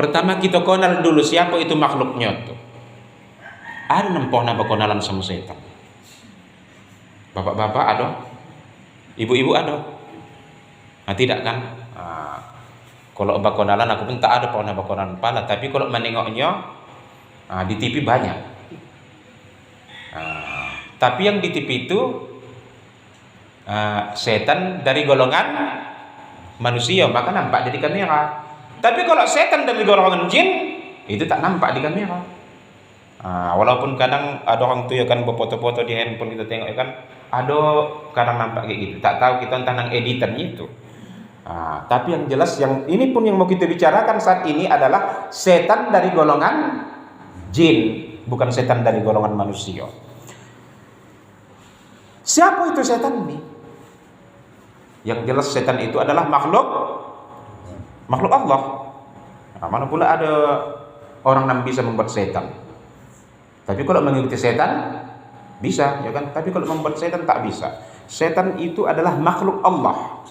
Pertama kita kenal dulu siapa itu makhluknya tuh. Ada nempona berkenalan sama setan. Bapak-bapak ada, ibu-ibu ada. Nah tidak kan? Kalau berkenalan aku pun tak ada pernah berkenalan pala. Tapi kalau menengoknya di TV banyak. Tapi yang di TV itu setan dari golongan manusia, maka nampak di kamera. Tapi kalau setan dari golongan jin itu tak nampak di kamera. Walaupun kadang ada orang tuh ya kan berfoto-foto di handphone kita tengok ya kan, ada kadang nampak kayak gitu. Tak tahu kita entah nang editannya itu. Tapi yang jelas yang ini pun yang mau kita bicarakan saat ini adalah setan dari golongan jin, bukan setan dari golongan manusia. Siapa itu setan ini? Yang jelas setan itu adalah makhluk Allah. Mana pula ada orang yang bisa membuat setan. Tapi kalau mengikuti setan bisa, ya kan? Tapi kalau membuat setan tak bisa. Setan itu adalah makhluk Allah.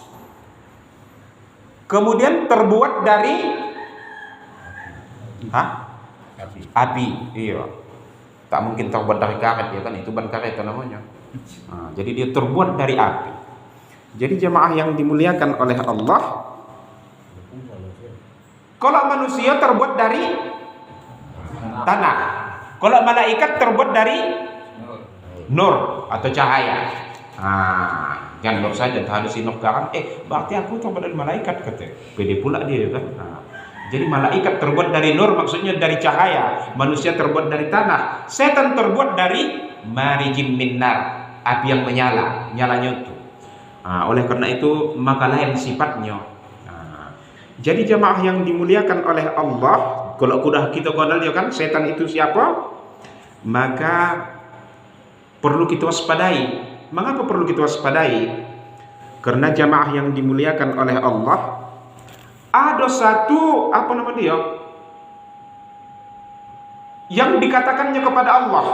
Kemudian terbuat dari api. Iya. Tak mungkin terbuat dari karet, ya kan? Itu ban karet namanya. Jadi dia terbuat dari api. Jadi jemaah yang dimuliakan oleh Allah, kalau manusia terbuat dari tanah, kalau malaikat terbuat dari nur atau cahaya. Jangan nur saja, harus nur garam. Berarti aku terbuat dari malaikat kata. Pede pula dia kan. Jadi malaikat terbuat dari nur, maksudnya dari cahaya. Manusia terbuat dari tanah. Setan terbuat dari marijim minnar, api yang menyala, nyalanya itu. Oleh karena itu maka lain sifatnya. Jadi jemaah yang dimuliakan oleh Allah, kalau sudah kita kenal ya kan setan itu siapa, maka perlu kita waspadai. Mengapa perlu kita waspadai? Karena jemaah yang dimuliakan oleh Allah, ada satu yang dikatakannya kepada Allah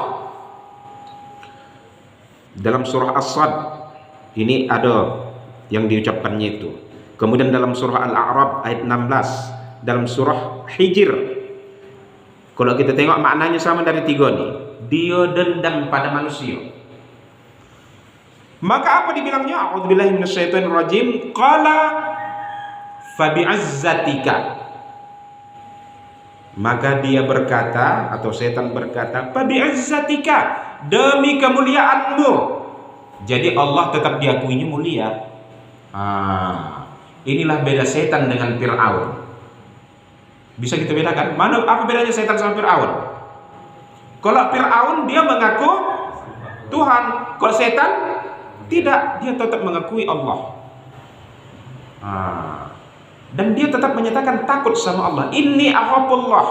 dalam surah As-Sad. Ini ada yang diucapkannya itu. Kemudian dalam surah Al-A'raf ayat 16, dalam surah Hijr. Kalau kita tengok maknanya sama dari tiga nih. Dia dendam pada manusia. Maka apa dibilangnya? A'udzubillahi minasyaitonirrajim. Qala fabi'azzatika. Maka dia berkata, atau setan berkata, fabi'azzatika, demi kemuliaanmu. Jadi Allah tetap diakuinya mulia. Inilah beda setan dengan Fir'aun. Bisa kita bedakan? Apa bedanya setan sama Fir'aun? Kalau Fir'aun dia mengaku Tuhan, kalau setan tidak, dia tetap mengakui Allah. Dan dia tetap menyatakan takut sama Allah. Inni akhafullah.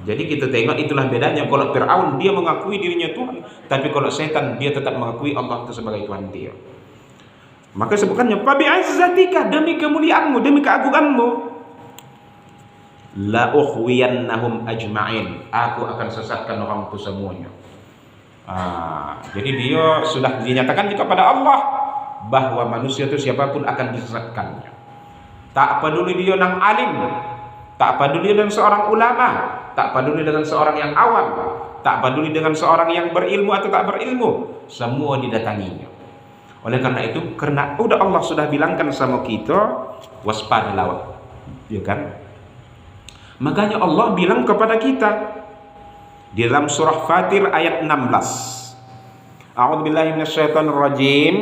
Jadi kita tengok itulah bedanya. Kalau Fir'aun dia mengakui dirinya Tuhan, tapi kalau setan dia tetap mengakui Allah itu sebagai Tuhan dia. Maka sebutkannya fabi'azzatika, demi kemuliaanmu, demi keagunganmu, la ukhwiyannahum ajma'in, aku akan sesatkan orang itu semuanya. Jadi dia sudah dinyatakan kepada Allah bahwa manusia itu siapapun akan disesatkannya. Tak peduli dia nang alim, tak peduli dengan seorang ulama, tak peduli dengan seorang yang awam, tak peduli dengan seorang yang berilmu atau tak berilmu, semua didatanginya. Oleh karena itu, karena udah Allah sudah bilangkan sama kita, waspadalah, ya kan? Makanya Allah bilang kepada kita di dalam surah Fatir ayat 16. A'udzubillahi minasyaitonirrajim.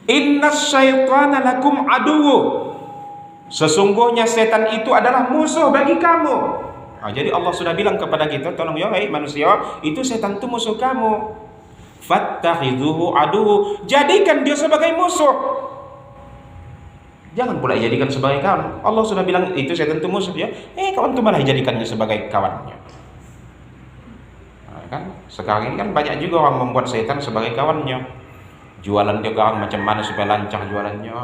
Innas syaitana lakum aduwwu. Sesungguhnya setan itu adalah musuh bagi kamu. Jadi Allah sudah bilang kepada kita, tolong ya manusia, itu setan itu musuh kamu. Fattakhidhuhu aduwwu, jadikan dia sebagai musuh. Jangan pula jadikan sebagai kawan. Allah sudah bilang itu setan itu musuh ya. Kawan itu malah jadikannya sebagai kawannya. Kan sekarang ini kan banyak juga orang membuat setan sebagai kawannya. Jualan juga orang macam mana supaya lancar jualannya.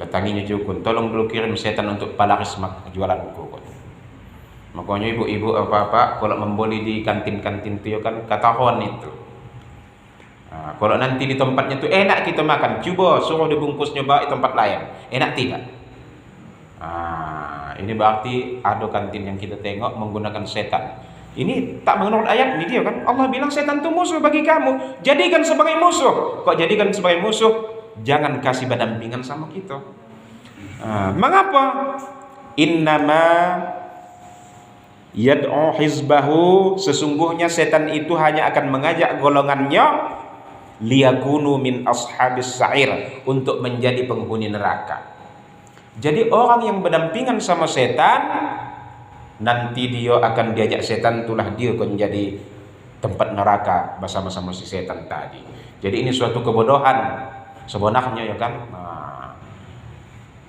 Datanginya Jukun, tolong dulu kirim setan untuk palaris jualan buku. Makanya ibu-ibu apa-apa kalau membeli di kantin-kantin itu kan katakan itu. Nah, kalau nanti di tempatnya tuh enak kita makan, coba suruh dibungkus nyoba di tempat lain, enak tidak? Nah, ini berarti ada kantin yang kita tengok menggunakan setan. Ini tak menurut ayat ini dia kan, Allah bilang setan itu musuh bagi kamu, jadikan sebagai musuh. Kok jadikan sebagai musuh? Jangan kasih berdampingan sama kita. Mengapa? Innama yad'u hizbahu, sesungguhnya setan itu hanya akan mengajak golongannya liyakunu min ashabis sa'ir, untuk menjadi penghuni neraka. Jadi orang yang berdampingan sama setan, nanti dia akan diajak setan, itulah dia akan jadi tempat neraka bersama-sama si setan tadi. Jadi ini suatu kebodohan sebenarnya ya kan.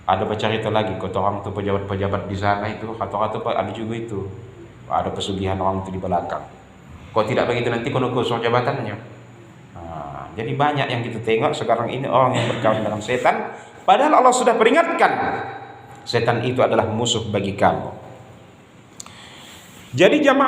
Ada bercerita lagi, kata orang tuh pejabat-pejabat di sana itu, kata-kata ada juga itu, ada pesugihan orang itu di belakang. Kok tidak begitu nanti kono gosok jabatannya. Jadi banyak yang kita tengok sekarang ini orang yang berkawan dengan setan, padahal Allah sudah peringatkan, setan itu adalah musuh bagi kamu. Jadi jamaah